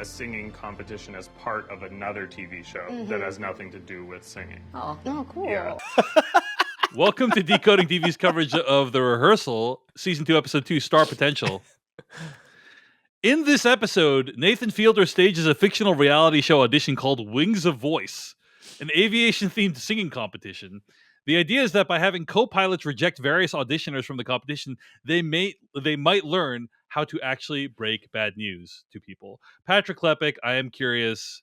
a singing competition as part of another TV show that has nothing to do with singing. Oh, cool. Yeah. Welcome to Decoding TV's coverage of The Rehearsal, Season 2, Episode 2, Star Potential. In this episode, Nathan Fielder stages a fictional reality show audition called Wings of Voice, an aviation-themed singing competition. The idea is that by having co-pilots reject various auditioners from the competition, they might learn how to actually break bad news to people. Patrick Klepek, I am curious,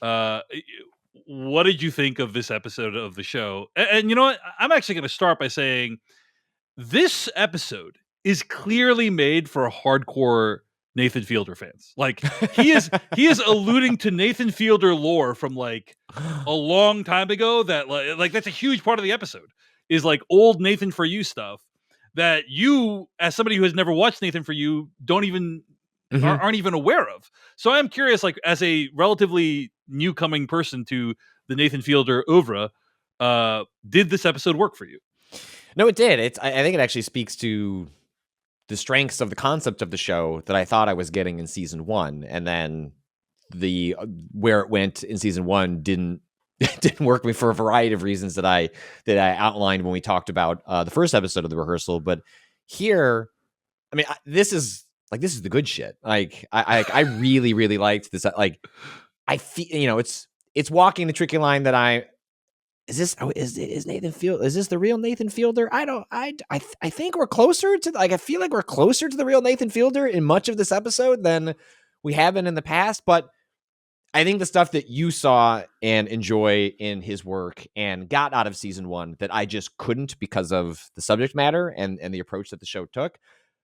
what did you think of this episode of the show? And you know what? I'm actually going to start by saying this episode is clearly made for hardcore Nathan Fielder fans. Like he is alluding to Nathan Fielder lore from like a long time ago that like that's a huge part of the episode is like old Nathan For You stuff that you, as somebody who has never watched Nathan For You, don't even aren't even aware of. So I'm curious, like as a relatively new coming person to the Nathan Fielder oeuvre, did this episode work for you? No, it did. I think it actually speaks to the strengths of the concept of the show that I thought I was getting in season 1, and then the where it went in season 1 didn't work for me for a variety of reasons that I outlined when we talked about the first episode of The Rehearsal. But here, I mean, this is the good shit. Like I really liked this. Like I feel, it's walking the tricky line that is Nathan Fielder? Is this the real Nathan Fielder? I think we're closer to, like, I feel like we're closer to the real Nathan Fielder in much of this episode than we have been in the past. But I think the stuff that you saw and enjoy in his work and got out of season 1 that I just couldn't because of the subject matter and the approach that the show took,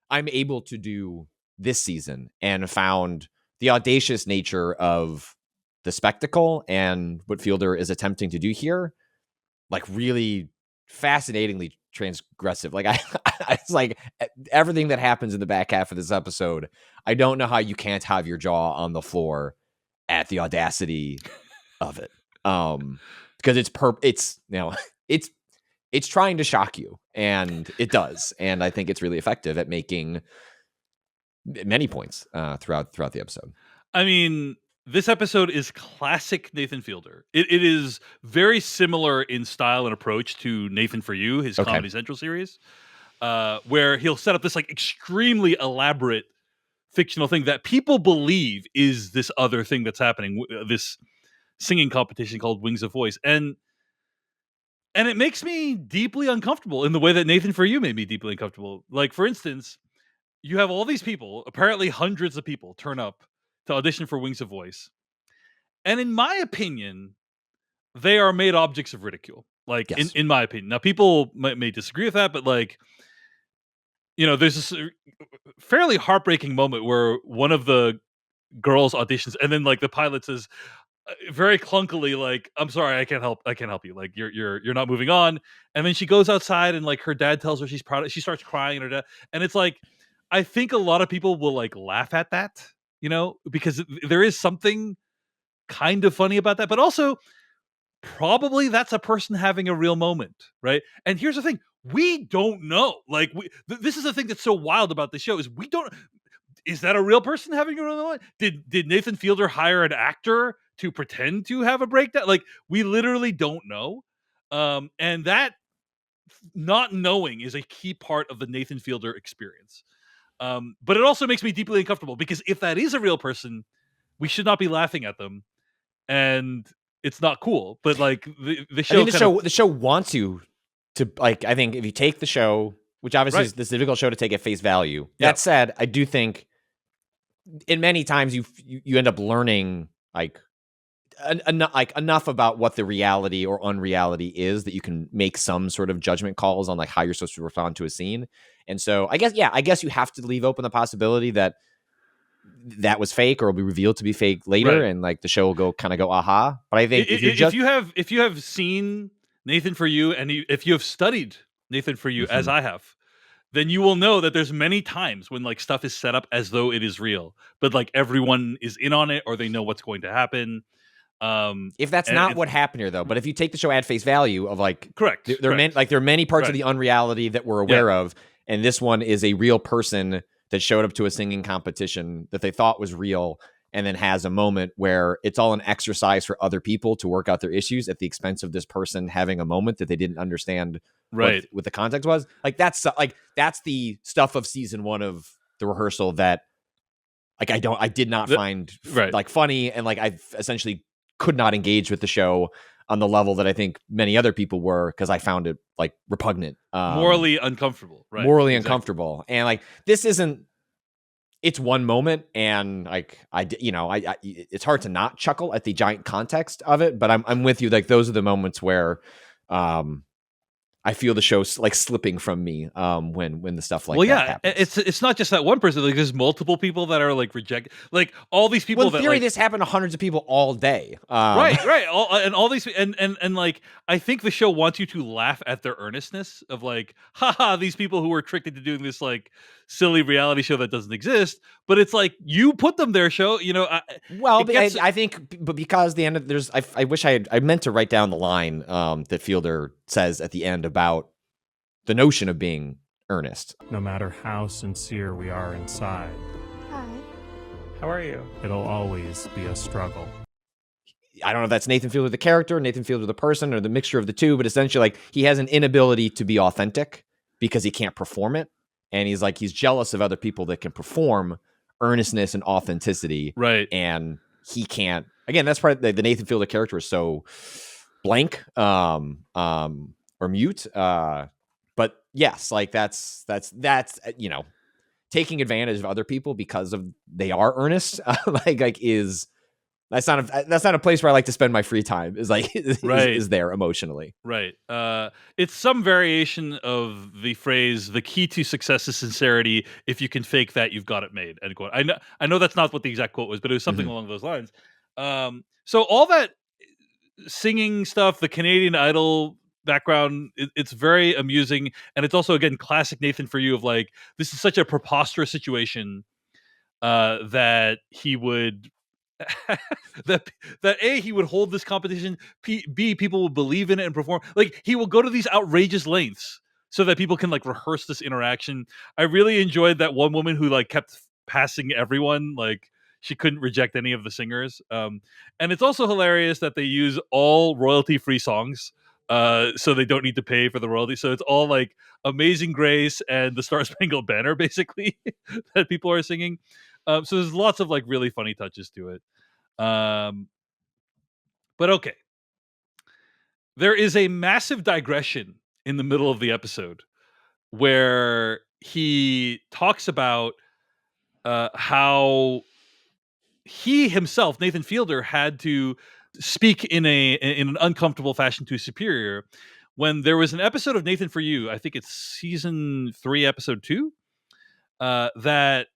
I'm able to do this season, and found the audacious nature of the spectacle and what Fielder is attempting to do here like really fascinatingly transgressive. Like it's like everything that happens in the back half of this episode, I don't know how you can't have your jaw on the floor at the audacity of it. Because it's trying to shock you, and it does. And I think it's really effective at making many points throughout the episode. I mean, this episode is classic Nathan Fielder. It is very similar in style and approach to Nathan For You, his Comedy Central series, where he'll set up this like extremely elaborate fictional thing that people believe is this other thing that's happening, this singing competition called Wings of Voice. And it makes me deeply uncomfortable in the way that Nathan For You made me deeply uncomfortable. Like, for instance, you have all these people, apparently hundreds of people, turn up to audition for Wings of Voice. And in my opinion, they are made objects of ridicule. Like, yes. in my opinion. Now, people may disagree with that, but like, there's this fairly heartbreaking moment where one of the girls auditions, and then like the pilot says very clunkily, like, "I'm sorry, I can't help you. Like, you're not moving on." And then she goes outside, and like her dad tells her she's proud. She starts crying, and her dad, and it's like, I think a lot of people will like laugh at that, because there is something kind of funny about that, but also probably that's a person having a real moment, right? And here's the thing. We don't know. Like, this is the thing that's so wild about the show is we don't. Is that a real person having a real moment? Did Nathan Fielder hire an actor to pretend to have a breakdown? Like, we literally don't know. And that not knowing is a key part of the Nathan Fielder experience. But it also makes me deeply uncomfortable because if that is a real person, we should not be laughing at them, and it's not cool. But like the show, the show wants you to, like. I think if you take the show, which obviously is this difficult show to take at face value. That said, I do think in many times you end up learning like enough about what the reality or unreality is that you can make some sort of judgment calls on like how you're supposed to respond to a scene. And so I guess you have to leave open the possibility that was fake or will be revealed to be fake later, and like the show will go aha. But I think if you have seen Nathan For You, and if you have studied Nathan For You as I have, then you will know that there's many times when like stuff is set up as though it is real, but like everyone is in on it or they know what's going to happen. If that's not what happened here, though, but if you take the show at face value of like, correct, there are many parts of the unreality that we're aware of, and this one is a real person that showed up to a singing competition that they thought was real, and then has a moment where it's all an exercise for other people to work out their issues at the expense of this person having a moment that they didn't understand Right. what the context was. Like that's the stuff of season 1 of The Rehearsal that like I did not find like funny, and like I essentially could not engage with the show on the level that I think many other people were, because I found it like repugnant, morally uncomfortable, right? Morally uncomfortable, and like this isn't. It's one moment, and like I it's hard to not chuckle at the giant context of it, but I'm with you. Like those are the moments where, I feel the show's like slipping from me when the stuff like that happens. It's not just that one person. Like there's multiple people that are like rejected. Like all these people. Well, in theory, this happened to hundreds of people all day. Right. All these and like I think the show wants you to laugh at their earnestness of like, haha, these people who were tricked into doing this like silly reality show that doesn't exist. But it's like you put them there, show. I think, but because the end of I wish I meant to write down the line that Fielder says at the end about the notion of being earnest. No matter how sincere we are inside. Hi. How are you? It'll always be a struggle. I don't know if that's Nathan Fielder the character, Nathan Fielder the person, or the mixture of the two, but essentially like he has an inability to be authentic because he can't perform it. And he's jealous of other people that can perform earnestness and authenticity. Right. And he can't. Again, that's part of the Nathan Fielder character is so blank or mute. But yes, like that's taking advantage of other people because of they are earnest. That's not a place where I like to spend my free time. Is there emotionally. Right. It's some variation of the phrase, the key to success is sincerity. If you can fake that, you've got it made. End quote. I know that's not what the exact quote was, but it was something along those lines. So all that singing stuff, the Canadian Idol background, it's very amusing. And it's also, again, classic Nathan for you of like, this is such a preposterous situation that he would... that A, he would hold this competition, B, people will believe in it and perform. Like he will go to these outrageous lengths so that people can like rehearse this interaction. I really enjoyed that one woman who like kept passing everyone, like she couldn't reject any of the singers. And it's also hilarious that they use all royalty-free songs, so they don't need to pay for the royalty. So it's all like Amazing Grace and the Star Spangled Banner, basically, that people are singing. So there's lots of like really funny touches to it. But okay. There is a massive digression in the middle of the episode where he talks about how he himself, Nathan Fielder, had to speak in an uncomfortable fashion to his superior when there was an episode of Nathan for You, I think it's season 3, episode 2, that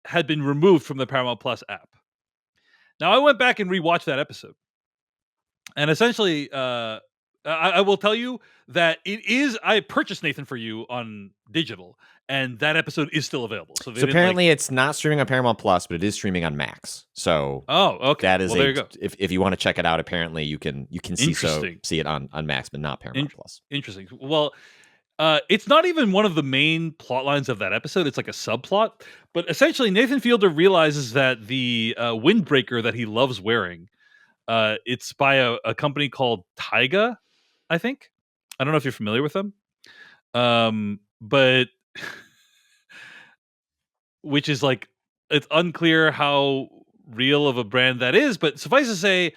had been removed from the Paramount Plus app. Now, I went back and rewatched that episode. And essentially, I will tell you that I purchased Nathan for You on digital, and that episode is still available. So apparently it's not streaming on Paramount Plus, but it is streaming on Max. So okay. That is there you go. If you want to check it out, apparently you can see it on Max, but not Paramount Plus. Interesting. Well, it's not even one of the main plot lines of that episode. It's like a subplot. But essentially, Nathan Fielder realizes that the windbreaker that he loves wearing, it's by a company called Taiga, I think. I don't know if you're familiar with them. But which is like, it's unclear how real of a brand that is. But suffice to say,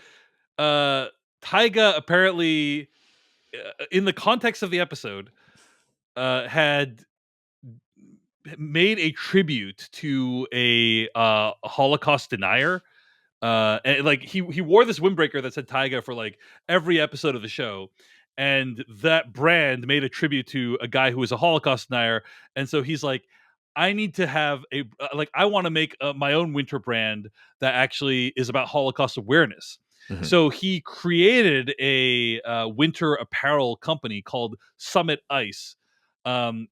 Taiga apparently, in the context of the episode, had made a tribute to a Holocaust denier. And like he wore this windbreaker that said Taiga for like every episode of the show, and that brand made a tribute to a guy who was a Holocaust denier. And so he's like, I need to have I want to make my own winter brand that actually is about Holocaust awareness. Mm-hmm. So he created a winter apparel company called Summit Ice,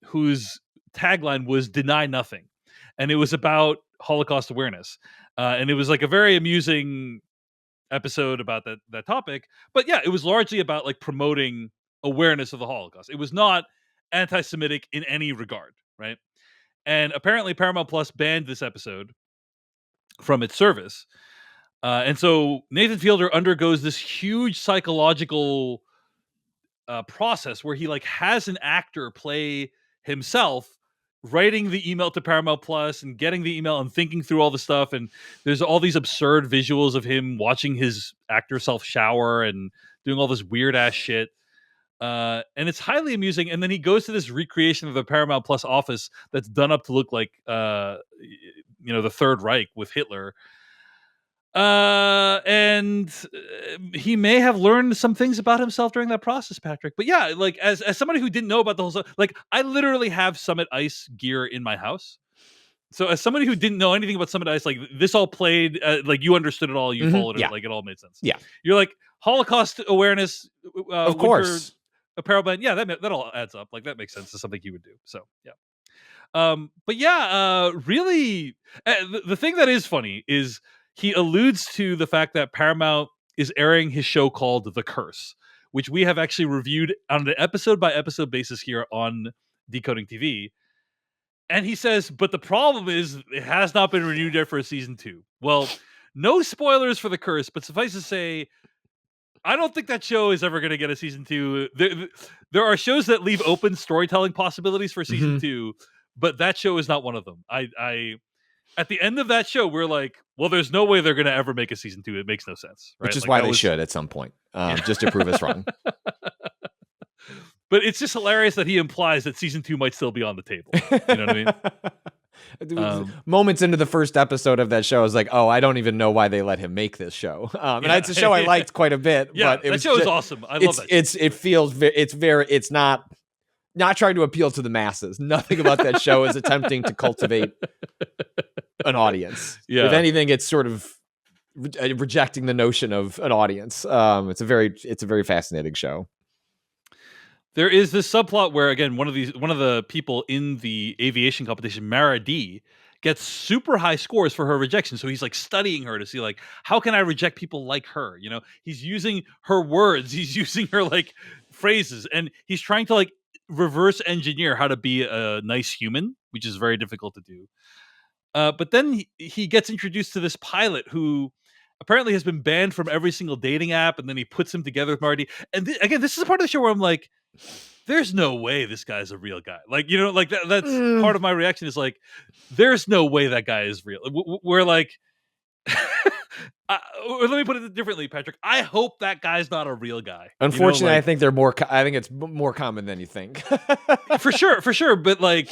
whose tagline was "Deny Nothing," and it was about Holocaust awareness. And it was like a very amusing episode about that topic. But yeah, it was largely about like promoting awareness of the Holocaust. It was not anti-Semitic in any regard, right? And apparently Paramount Plus banned this episode from its service. And so Nathan Fielder undergoes this huge psychological process where he like has an actor play himself, writing the email to Paramount Plus and getting the email and thinking through all the stuff. And there's all these absurd visuals of him watching his actor self shower and doing all this weird ass shit. And it's highly amusing. And then he goes to this recreation of the Paramount Plus office that's done up to look like, the Third Reich with Hitler. And he may have learned some things about himself during that process, Patrick. But yeah, like as somebody who didn't know about the whole stuff, like I literally have Summit Ice gear in my house. So as somebody who didn't know anything about Summit Ice, like this all played, like you understood it all, you followed it, like it all made sense. Yeah, you're like Holocaust awareness, of course, apparel band. Yeah, that all adds up. Like that makes sense to something you would do. So yeah. But yeah, really, the thing that is funny is he alludes to the fact that Paramount is airing his show called The Curse, which we have actually reviewed on an episode by episode basis here on Decoding TV. And he says, but the problem is it has not been renewed yet for a season 2. Well, no spoilers for The Curse, but suffice to say, I don't think that show is ever going to get a season 2. There are shows that leave open storytelling possibilities for season 2, but that show is not one of them. I at the end of that show, we're like, well, there's no way they're going to ever make a season 2. It makes no sense. Right? Which is like, why they should at some point, just to prove us wrong. But it's just hilarious that he implies that season 2 might still be on the table. You know what I mean? Moments into the first episode of that show, I was like, oh, I don't even know why they let him make this show. And it's a show I liked quite a bit. Yeah, but that show is awesome. I love that show. It's not trying to appeal to the masses. Nothing about that show is attempting to cultivate an audience. Yeah. If anything, it's sort of rejecting the notion of an audience. It's a very fascinating show. There is this subplot where, again, one of the people in the aviation competition, Mara D, gets super high scores for her rejection. So he's like studying her to see like, how can I reject people like her? You know, he's using her words, he's using her like phrases, and he's trying to like reverse engineer how to be a nice human, which is very difficult to do. But then he gets introduced to this pilot who apparently has been banned from every single dating app, and then he puts him together with Marty. And again, this is a part of the show where I'm like, there's no way this guy's a real guy. Like, you know, like that's part of my reaction is like, there's no way that guy is real. We're like, let me put it differently, Patrick. I hope that guy's not a real guy. Unfortunately, you know, like, I think it's more common than you think. for sure. But like,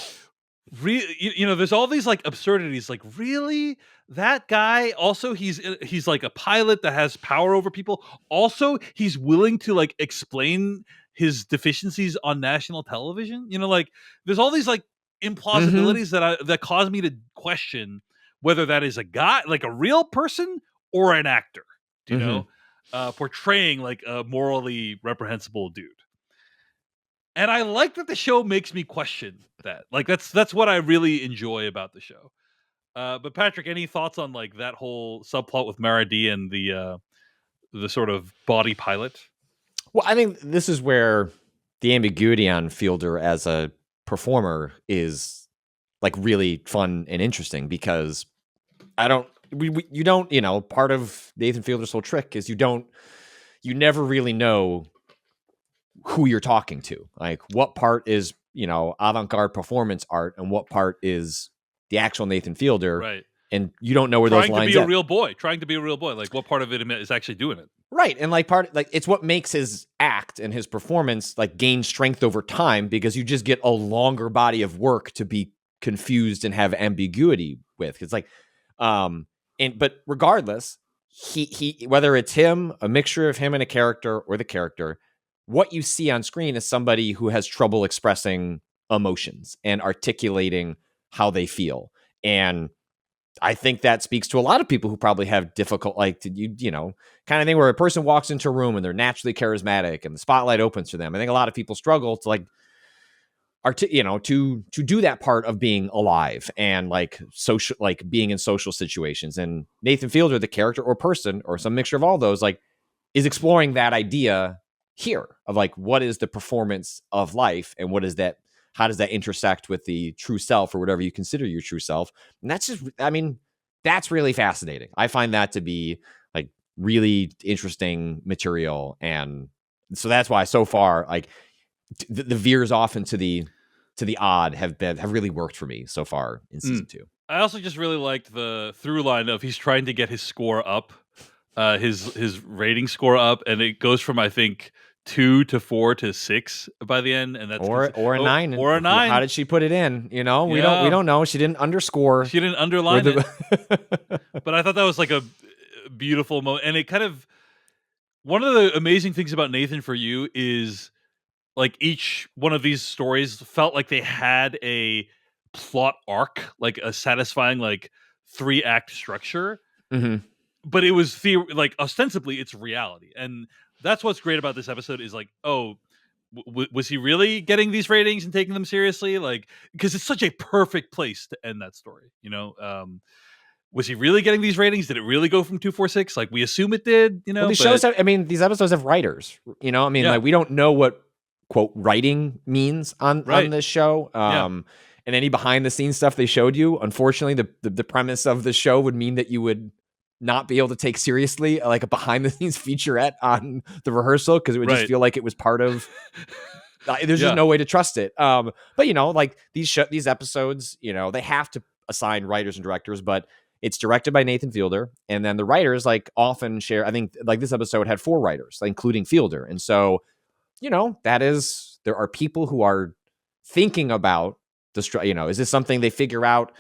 there's all these like absurdities. Like, really, that guy? Also, he's like a pilot that has power over people. Also, he's willing to like explain his deficiencies on national television. You know, like there's all these like implausibilities that cause me to question whether that is a guy, like a real person, or an actor. You know, portraying like a morally reprehensible dude. And I like that the show makes me question that. Like that's what I really enjoy about the show. But Patrick, any thoughts on like that whole subplot with Mara D and the sort of body pilot? Well, I think this is where the ambiguity on Fielder as a performer is like really fun and interesting, because you don't, part of Nathan Fielder's whole trick is you never really know who you're talking to. Like what part is, avant-garde performance art and what part is the actual Nathan Fielder. Right. And you don't know where those lines trying to be a real boy. Like what part of it is actually doing it. Right. And it's what makes his act and his performance like gain strength over time, because you just get a longer body of work to be confused and have ambiguity with. It's like, but regardless, he whether it's him, a mixture of him and a character or the character, what you see on screen is somebody who has trouble expressing emotions and articulating how they feel. And I think that speaks to a lot of people who probably have difficult, like, kind of thing where a person walks into a room and they're naturally charismatic and the spotlight opens for them. I think a lot of people struggle to like, to do that part of being alive and like social, like being in social situations. And Nathan Fielder, the character or person or some mixture of all those, like, is exploring that idea here of like, what is the performance of life and what is that? How does that intersect with the true self or whatever you consider your true self? And that's just, that's really fascinating. I find that to be really interesting material. And so that's why so far, like the veers off into the odd have really worked for me so far in season 2. I also just really liked the through line of he's trying to get his score up, his rating score up, and it goes from I think 2 to 4 to 6 by the end, and that's or a 9. Or a 9. How did she put it in? We don't know. She didn't underscore. She didn't underline it. But I thought that was like a beautiful moment, and it kind of one of the amazing things about Nathan For You is like each one of these stories felt like they had a plot arc, like a satisfying like 3-act structure. But it was like ostensibly it's reality, and that's what's great about this episode is like, oh, was he really getting these ratings and taking them seriously? Like, because it's such a perfect place to end that story, was he really getting these ratings? Did it really go from 246? Like we assume it did, Well, these shows have, these episodes have writers, like we don't know what quote writing means on this show. And any behind the scenes stuff they showed you, unfortunately, the premise of the show would mean that you would not be able to take seriously like a behind the scenes featurette on The Rehearsal, because it would just feel like it was part of. There's just no way to trust it. But like these episodes, they have to assign writers and directors, but it's directed by Nathan Fielder, and then the writers like often share. I think like this episode had 4 writers, including Fielder, and so there are people who are thinking about is this something they figure out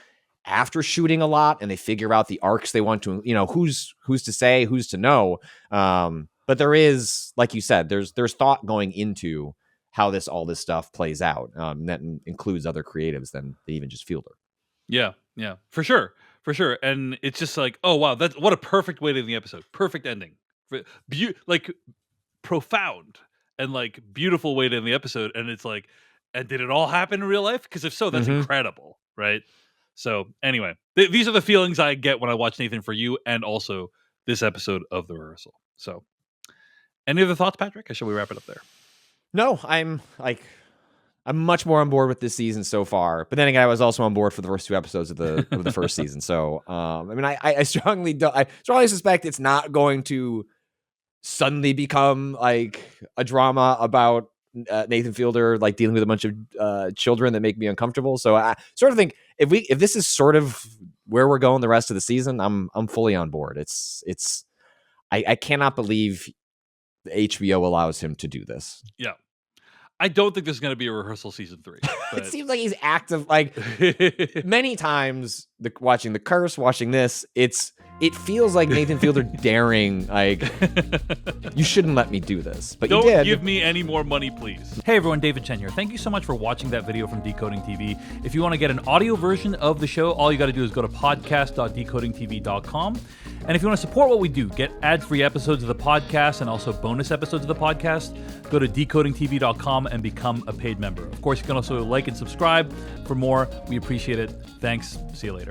after shooting a lot, and they figure out the arcs they want to, who's to say, who's to know. But there is, like you said, there's thought going into how all this stuff plays out. That includes other creatives than even just Fielder. Yeah, for sure. And it's just like, oh wow, that's what a perfect way to end the episode. Perfect ending. Like profound and like beautiful way to end the episode. And it's like, and did it all happen in real life? Because if so, that's incredible, right? So anyway, these are the feelings I get when I watch Nathan For You, and also this episode of The Rehearsal. So, any other thoughts, Patrick? Or shall we wrap it up there? No, I'm much more on board with this season so far. But then again, I was also on board for the first 2 episodes of the first season. So, I strongly suspect it's not going to suddenly become like a drama about Nathan Fielder like dealing with a bunch of children that make me uncomfortable. So I sort of think if this is sort of where we're going the rest of the season, I'm fully on board. I cannot believe HBO allows him to do this. Yeah. I don't think there's going to be a Rehearsal season 3. It seems like he's active. Like many times, watching The Curse, watching this, it feels like Nathan Fielder daring, like, you shouldn't let me do this, but don't you did. Give me any more money, please. Hey everyone, David Chen here. Thank you so much for watching that video from Decoding TV. If you want to get an audio version of the show, all you got to do is go to podcast.decodingtv.com. And if you want to support what we do, get ad-free episodes of the podcast and also bonus episodes of the podcast, go to decodingtv.com and become a paid member. Of course, you can also like and subscribe for more. We appreciate it. Thanks. See you later.